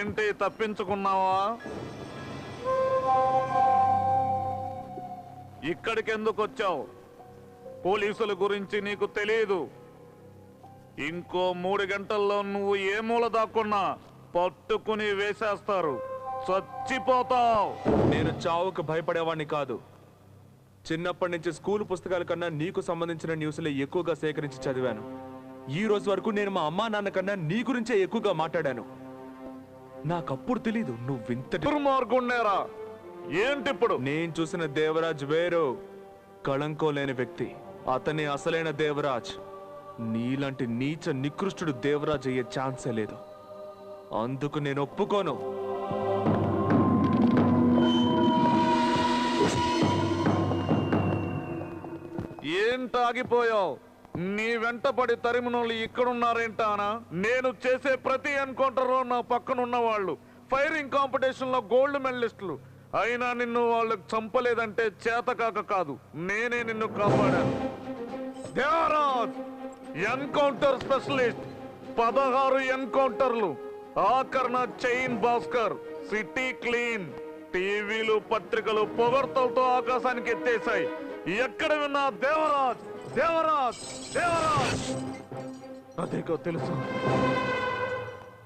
ఏంటి తప్పించుకున్నావా? ఇక్కడికి ఎందుకు వచ్చావు? పోలీసుల గురించి నీకు తెలియదు. ఇంకో 3 గంటల్లో నువ్వు ఏ మూల దాక్కున్నా పట్టుకుని వేసేస్తారు. చచ్చిపోతావు. నేను చావుకు భయపడేవాడిని కాదు. చిన్నప్పటి నుంచి స్కూల్ పుస్తకాల కన్నా నీకు సంబంధించిన న్యూస్లే ఎక్కువగా సేకరించి చదివాను. ఈ రోజు వరకు నేను మా అమ్మా నాన్న కన్నా నీ గురించే ఎక్కువగా మాట్లాడాను. నాకప్పుడు తెలీదు నువ్వింతటి దుర్మార్గుణ్ణేరా. ఏంటిప్పుడు? నేను చూసిన దేవరాజ్ వేరు, కళంకో లేని వ్యక్తి. అతనే అసలైన దేవరాజ్. నీలాంటి నీచ నికృష్టుడు దేవరాజ్ అయ్యే ఛాన్సే లేదు. అందుకు నేను ఒప్పుకోను. ఏంటాగిపోయావు? నీ వెంటపడి తరిమినోళ్ళు ఇక్కడున్నారేంటానా? నేను చేసే ప్రతి ఎన్కౌంటర్లో నా పక్కనున్న వాళ్ళు ఫైరింగ్ కాంపిటీషన్ లో గోల్డ్ మెడలిస్టులు. అయినా నిన్ను వాళ్ళు చంపలేదంటే చేతకాక కాదు, నేనే నిన్ను కాపాడాను. Devaraj encounter specialist. 16 ఎన్కౌంటర్లు. ఆఖరణ చైన్ భాస్కర్. City clean. టీవీలు పత్రికలు పొగడ్తలతో ఆకాశానికి ఎత్తేశాయి. ఎక్కడ విన్నా దేవరాజ్ దేవరాజ్ దేవరాజ్. అదేకో తెలుసా?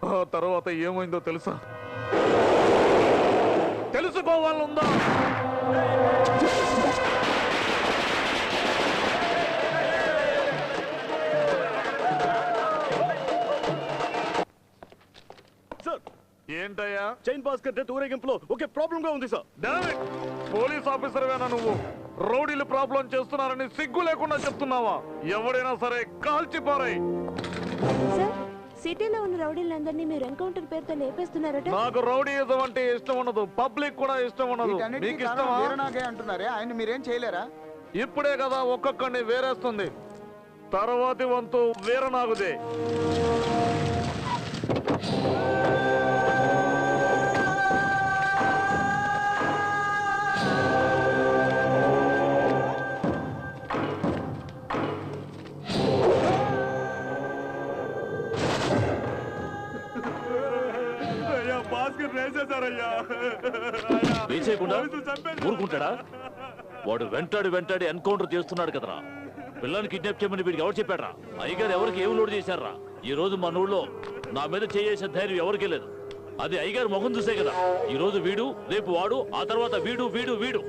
ఆ తర్వాత ఏమైందో తెలుసా? తెలుసుకోవాలనుందా? ఏంటయ్యా? చైన్ భాస్కర్ డెత్ ఊరేగింపులో ఒకే ప్రాబ్లం గా ఉంది సార్. డామిట్, పోలీస్ ఆఫీసర్ వేనా నువ్వు? రౌడీలు ప్రాబ్లం చేస్తున్నారని సిగ్గు లేకుండా చెప్తున్నావా? ఎవడైనా సరే కాల్చిపారాయి. సార్, సిటీలో ఉన్న రౌడీలందరినీ మీరు ఎన్కౌంటర్ పేరుతో లేపేస్తున్నారట. నాకు రౌడీయిజం అంటే ఇష్టం ఉండదు, పబ్లిక్ కూడా ఇష్టం ఉండదు. మీకు ఇష్టమా? అంటున్నారే, ఆయన మీరేం చేయలేరా? ఇప్పుడే కదా ఒక్కొక్కడిని వేరేస్తుంది. తర్వాతి వంతు వీరనాగుదే. ఊరుకుంటాడా? వాడు వెంటాడి ఎన్కౌంటర్ చేస్తున్నాడు కదరా. పిల్లల్ని కిడ్నాప్ చేయమని వీడికి ఎవరు చెప్పారా? అయ్యగారు ఎవరికి ఏం లోడ్ చేశారా? ఈ రోజు మన ఊళ్ళో నా మీద చేసే ధైర్యం ఎవరికీ లేదు. అది అయ్యగారు ముఖం చూసే కదా. ఈ రోజు వీడు, రేపు వాడు, ఆ తర్వాత వీడు వీడు వీడు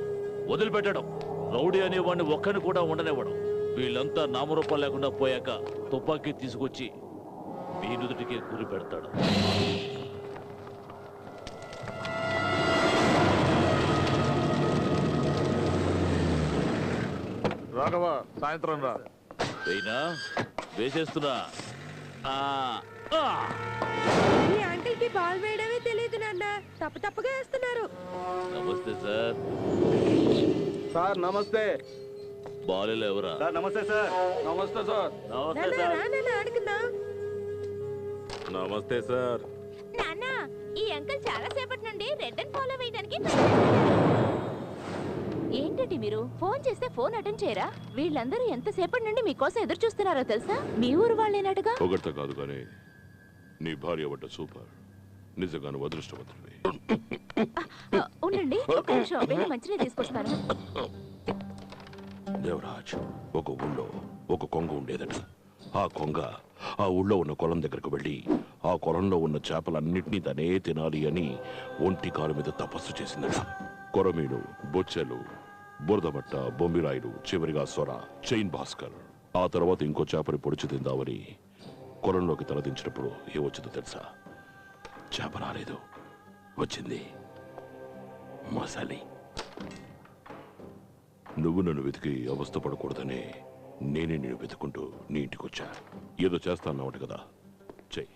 వదిలిపెట్టడం. రౌడీ అనేవాడిని ఒక్కని కూడా ఉండనివ్వడం. వీళ్ళంతా నామరూపాలు లేకుండా పోయాక తుపాకీ తీసుకొచ్చి మీ నుదుటికి గురి పెడతాడు. రాఘవ, సాయంత్రం రా. అయినా వేసేస్తున్నా. ఈ అంకిల్ కి బాల్ వేయడమే తెలియదు నాన్న. తప్పుగా వేస్తున్నారు. నమస్తే సార్. సార్ నమస్తే. బాల్ ఎవరా? నమస్తే సార్. నమస్తే సార్. ఆడుకుందాం. నమస్తే సార్. నాన్న, ఈ అంకిల్ చాలా సేపటి నుండి రెడ్ అండ్ ఫాలో వేయడానికి. ఏంటండి మీరు ఫోన్ చేస్తే ఫోన్ అటెండ్ చేయరా? వీళ్ళందరూ ఎంతసేపటి నుండి మీకోసం ఎదురు చూస్తున్నారో తెలుసా? మీ ఊరు వాళ్ళేనట్టుగా. పొగడ్త కాదు కానీ నీ భార్య వడ్డ సూపర్. నిజంగా నువ్వు అదృష్టవంతుడివి. ఉండండి, ఒక నిమిషం వెళ్ళి మంచినీళ్ళు తీసుకొస్తాను. దేవరాజ్, ఒక ఊళ్ళో ఒక కొంగ ఉండేదట. ఆ కొంగ ఆ ఊళ్ళో ఉన్న కొలం దగ్గరకు వెళ్ళి ఆ కొలంలో ఉన్న చేపలన్నింటినీ తనే తినాలి అని ఒంటి కాలు మీద తపస్సు చేసిందట. కొరమీను, బొచ్చెలు, బురదబట్ట, బొమ్మిరాయిలు, చివరిగా సొర, చైన్ భాస్కర్. ఆ తర్వాత ఇంకో చేపని పొడిచి తిందామని కొలంలోకి తలదించినప్పుడు ఏమొచ్చిందో తెలుసా? చేప రాలేదు, వచ్చింది మసాలి. నువ్వు నన్ను వెతికి అవస్థ పడకూడదని నేనే నేను వెతుకుంటూ నీ ఇంటికి వచ్చా. ఏదో చేస్తా అన్నావు కదా, చెయ్యి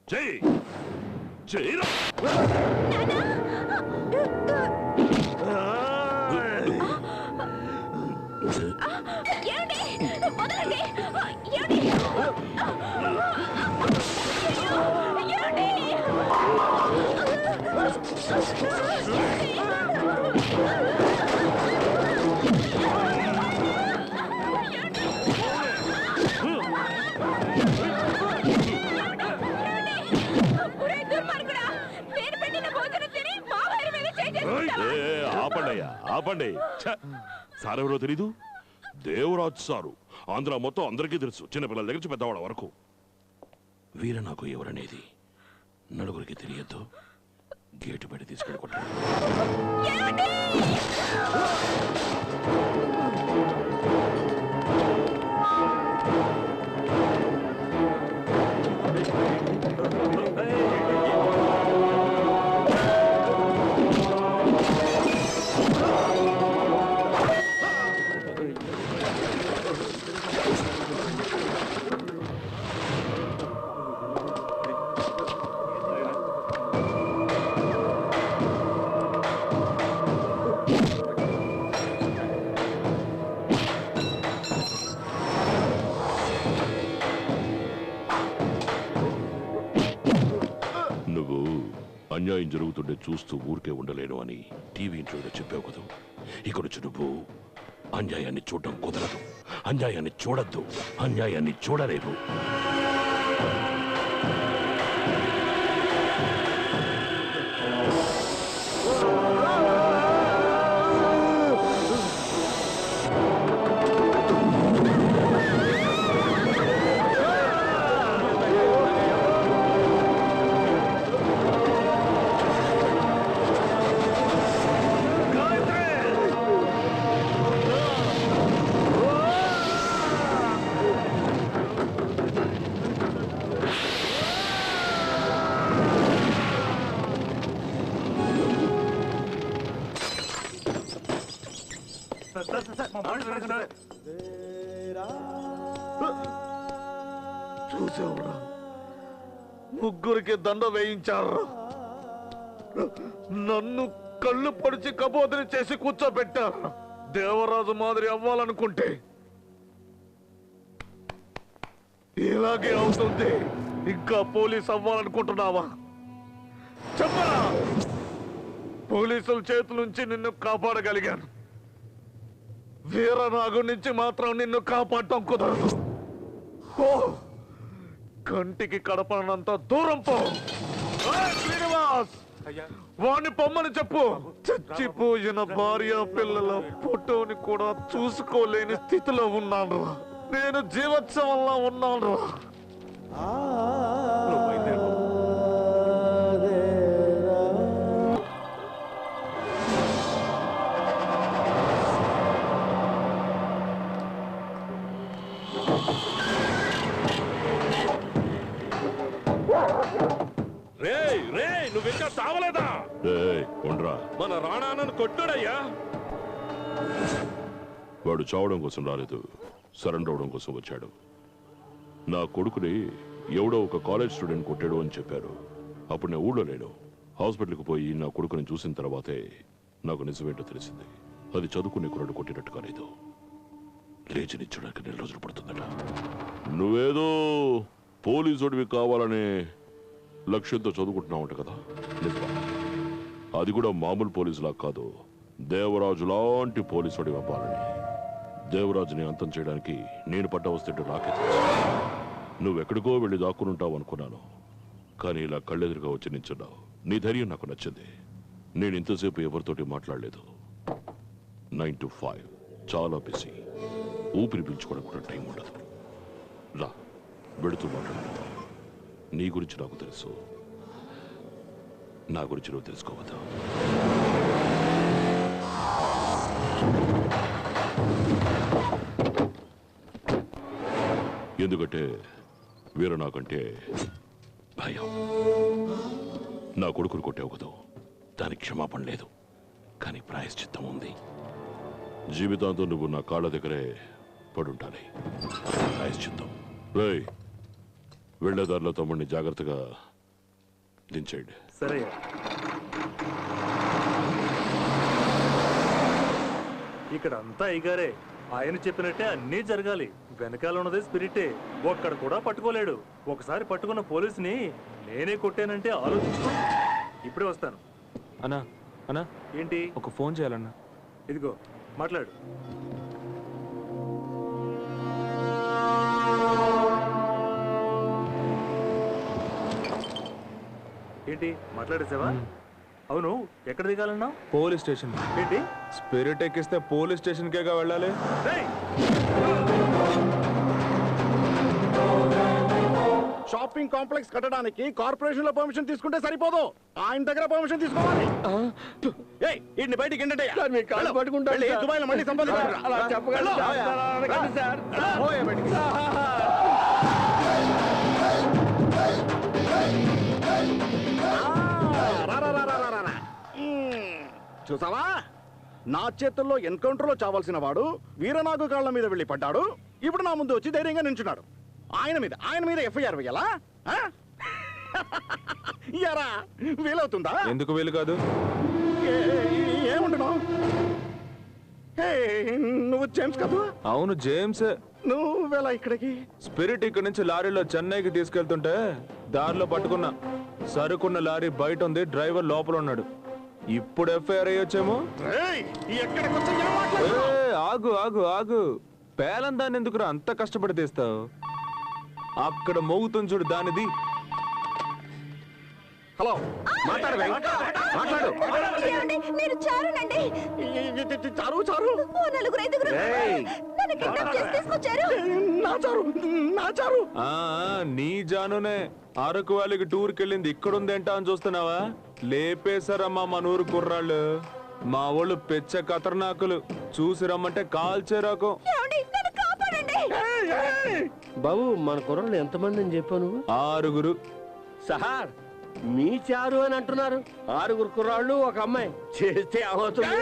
చెయ్యి చెయ్యిరా. ఆపండి ఆపండి ఛ! సార్ ఎవరో తెలీదు దేవరాజ్ సారు ఆంధ్ర మొత్తం అందరికీ తెలుసు చిన్నపిల్లల దగ్గర నుంచి పెద్దవాళ్ళ వరకు వీర నాకు ఎవరనేది నలుగురికి తెలియద్దు గేటు బయట తీసుకెళ్ళి అన్యాయం జరుగుతుంటే చూస్తూ ఊరికే ఉండలేను అని టీవీ ఇంటర్వ్యూలో చెప్పావు కదా ఇక్కడొచ్చి నువ్వు అన్యాయాన్ని చూడడం కుదరదు అన్యాయాన్ని చూడద్దు అన్యాయాన్ని చూడలేవు చూసేవరా ముగ్గురికి దండ వేయించారు నన్ను కళ్ళు పొడిచి కపోతని చేసి కూర్చోబెట్టారు దేవరాజు మాదిరి అవ్వాలనుకుంటే ఇలాగే అవుతుంది ఇంకా పోలీస్ అవ్వాలనుకుంటున్నావా చెప్పరా పోలీసుల చేతుల నుంచి నిన్ను కాపాడగలిగాను వీరనాగు నుంచి మాత్రం నిన్ను కాపాడటం కుదరదు ఓ కంటికి కడపనంత దూరం పో శ్రీనివాస్ వాణ్ణి పొమ్మని చెప్పు చచ్చిపోయిన భార్య పిల్లల ఫోటోని కూడా చూసుకోలేని స్థితిలో ఉన్నాను నేను జీవోత్సవంలో ఉన్నాను నువ్వు ఇంకా చావలేదా మన రాణాను కొట్టుడయ్యా వాడు చావడం కోసం రాలేదు సరెండర్ అవడం కోసం వచ్చాడు నా కొడుకుని ఎవడో ఒక కాలేజ్ స్టూడెంట్ కొట్టాడు అని చెప్పారు అప్పుడు నేను ఊళ్ళో లేను హాస్పిటల్కి పోయి నా కొడుకుని చూసిన తర్వాతే నాకు నిజమేంటో తెలిసింది అది చదువుకునే కుర్రాడు కొట్టినట్టు కాలేదు లేచినిచ్చడానికి 4 రోజులు పడుతుందట నువ్వేదో పోలీసుడివి కావాలనే లక్ష్యంతో చదువుకుంటున్నావంట కదా నిజమా అది కూడా మామూలు పోలీసులా కాదు దేవరాజు లాంటి పోలీసుడి అవ్వాలని దేవరాజుని అంతం చేయడానికి నేను పడ్డ వస్తే నాకే తెలుసు నువ్వెక్కడికో వెళ్ళి దాక్కునుంటావు అనుకున్నాను కానీ ఇలా కళ్ళెదురుగా వచ్చి నించున్నావు నీ ధైర్యం నాకు నచ్చింది నేను ఇంతసేపు ఎవరితోటి మాట్లాడలేదు 9 to 5 చాలా బిజీ ఊపిరి పీల్చుకోవడం కూడా టైం ఉండదు రా వెళుతూ మాట్లాడు నీ గురించి నాకు తెలుసు నా గురించి నువ్వు తెలుసుకోవద్దా ఎందుకంటే వీర నాకంటే భయం నా కొడుకుని కొట్టావు కదా దానికి క్షమాపణ లేదు కానీ ప్రాయశ్చిత్తం ఉంది జీవితాంతం నువ్వు నా కాళ్ళ దగ్గరే పడుంటాలి ప్రాయశ్చిత్తం రేయ్ వెళ్లేదారిలో తమ్ముడిని జాగ్రత్తగా దించేయండి సరే ఇక్కడ అంతా అయ్యగారే ఆయన చెప్పినట్టే అన్నీ జరగాలి వెనకాల ఉన్నది స్పిరిటే ఒక్కడ కూడా పట్టుకోలేడు ఒకసారి పట్టుకున్న పోలీసుని నేనే కొట్టానంటే ఆలోచించుకో ఇప్పుడే వస్తాను అన్నా అన్నా ఏంటి ఒక ఫోన్ చేయాలన్నా ఇదిగో మాట్లాడు ఏంటి మాట్లాడేసావా అవును, ఎక్కడ దిగాలన్నా? Police station. ఏంటి? స్పిరిట్ ఎక్కిస్తే పోలీస్ స్టేషన్ కేగా వెళ్ళాలి. రేయ్! షాపింగ్ కాంప్లెక్స్ కట్టడానికి కార్పొరేషన్ లో పర్మిషన్ తీసుకుంటే సరిపోదు, ఆయన దగ్గర పర్మిషన్ తీసుకోవాలి. ఇంటి బయటికి ఏంటంటే దుబాయ్ లో మళ్ళీ చూసావా, నా చేతుల్లో ఎన్కౌంటర్ లో చావాల్సిన వాడు వీరనాగు కాళ్ల మీద వెళ్ళి పడ్డాడు. ఇప్పుడు నా ముందు వచ్చి ధైర్యంగా నించున్నాడు. ఆయన మీద ఎఫ్ఐఆర్ వేయాలా? యారా వీలవుతుందా? ఎందుకు వీలు కాదు? ఏమంటున్నావు? నువ్వు జేమ్స్ కాదు? అవును, జేమ్స్. నువ్వెలా ఇక్కడికి? స్పిరిట్ ఇక్కడి నుంచి లారీలో చెన్నైకి తీసుకెళ్తుంటే దారిలో పట్టుకున్నా. సరుకున్న లారీ బయట ఉంది, డ్రైవర్ లోపల ఉన్నాడు. ఇప్పుడు ఎఫ్ఐఆర్ అయ్యొచ్చేమో. ఆగు ఆగు ఆగు, పేలం దాన్ని ఎందుకురా అంత కష్టపడి తీస్తావు? అక్కడ మోగుతుంది చూడు, దానిది. హలో, మాట్లాడు. నేను చారునండి. చారు చారు నలుగురు ఐదుగురు నన్ను కిడ్నాప్ చేసి తీసుకొచ్చారు. నా చారు నీ జానునే అరకు వ్యాలీకి టూర్కి వెళ్ళింది ఇక్కడుందేంటా అని చూస్తున్నావా? లేపేశారమ్మా మన ఊరు కుర్రాళ్ళు. మా వాళ్ళు పెచ్చ ఖతర్నాకులు. చూసి రమ్మంటే కాల్చే రకం. బాబు, మన కుర్రాళ్ళు ఎంతమంది అని చెప్పావు నువ్వు? 6. సార్, మీ చారు అని అంటున్నారు. 6 కుర్రాళ్ళు, ఒక అమ్మాయి. చేస్తే ఏమవుతుంది?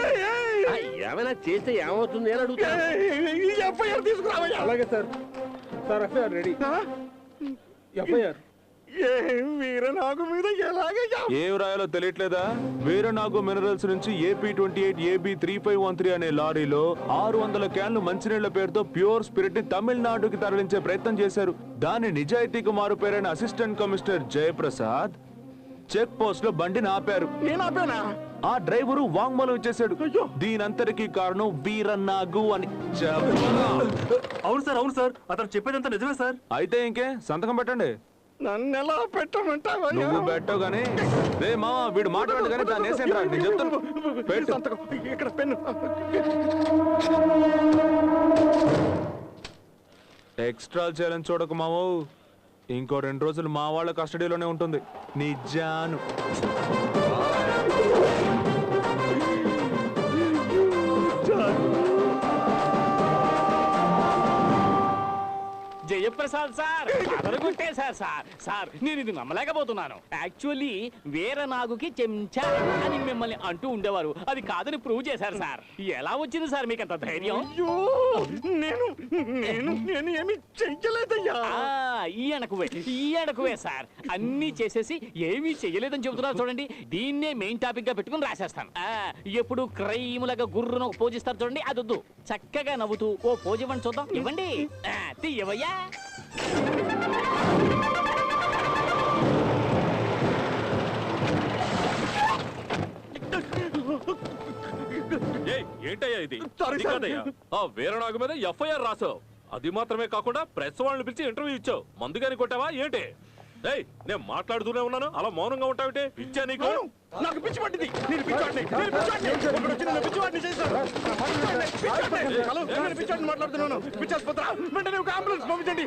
ఏమైనా చేస్తే ఏమవుతుంది అని అడుగుతాను. ఎఫ్ఐఆర్ తీసుకురావయ్యా. అలాగే sir. Sir, FIR ready. FIR Veeranagu మీద ఎలాగయ్యా? ఏం రాయాలో తెలియట్లేదా? వీరనాగు మినరల్స్ నుంచి AP28 AB 3513 అనే లారీలో 600 క్యాన్లు మంచినీళ్ల పేరుతో ప్యూర్ స్పిరిట్ ని తమిళనాడుకి తరలించే ప్రయత్నం చేశారు. దాని నిజాయితీకి మారుపేరైన assistant commissioner Jayaprasad check post లో బండిని ఆపారు. నేను ఆపానా? ఆ డ్రైవరు వాంగ్మూలం ఇచ్చేశాడు. దీనంతటికీ కారణం వీరనాగు అని. అవును సార్, అవును సార్, అతను చెప్పేదంతా నిజమే సార్. అయితే ఇంకే సంతకం పెట్టండి. నన్ను ఎలా పెట్టమంటావా? నువ్వు పెట్టవు గానీ రే మావా, వీడు మాట్లాడు కానీ దాన్ని వేసేంట్రా, నేను చెప్తాను. పెట్టు. ఇక్కడ పెన్ను. ఎక్స్ట్రా ఛాలెంజ్ చూడకు మావో. ఇంకో 2 రోజులు మా వాళ్ళ కస్టడీలోనే ఉంటుంది నీ జాను. జయప్రసాద్ సార్, కొట్టేశారు సార్. సార్, నేను ఇది నమ్మలేకపోతున్నాను. యాక్చువల్లీ వీరనాగుకి చెంచా అని మిమ్మల్ని అంటూ ఉండేవారు. అది కాదని ప్రూవ్ చేశారు సార్. ఎలా వచ్చింది సార్ మీకు అంత ధైర్యం? నేను ఏమి చెయ్యలేదయ్యా. ఈ అడకువే సార్. అన్ని చేసేసి ఏమీ చెయ్యలేదని చెబుతున్నారు చూడండి. దీన్నే మెయిన్ టాపిక్ గా పెట్టుకుని రాసేస్తాను. ఎప్పుడు క్రైమ్ లాగా గుర్రును పోజిస్తారు చూడండి, అది వద్దు. చక్కగా నవ్వుతూ ఓ పోజ్ ఇవ్వండి చూద్దాం. ఇవ్వండి, తీయవయ్యా. ఏంటయ్యా ఇది? ఆ వీరనాగు మీద ఎఫ్ఐఆర్ రాసావు. అది మాత్రమే కాకుండా ప్రెస్ వాళ్ళని పిలిచి ఇంటర్వ్యూ ఇచ్చావు. మందుగాని కొట్టావా ఏంటి? నేను మాట్లాడుతూనే ఉన్నాను, అలా మౌనంగా ఉంటావుటే? పిచ్చా నీకు? నాకు పిచ్చి పట్టింది. నేను పిచ్చివాడిని చేశాను. మాట్లాడుతున్నాను. పిచ్చాస్పత్ర వెంటనే ఒక అంబులెన్స్ పంపించండి.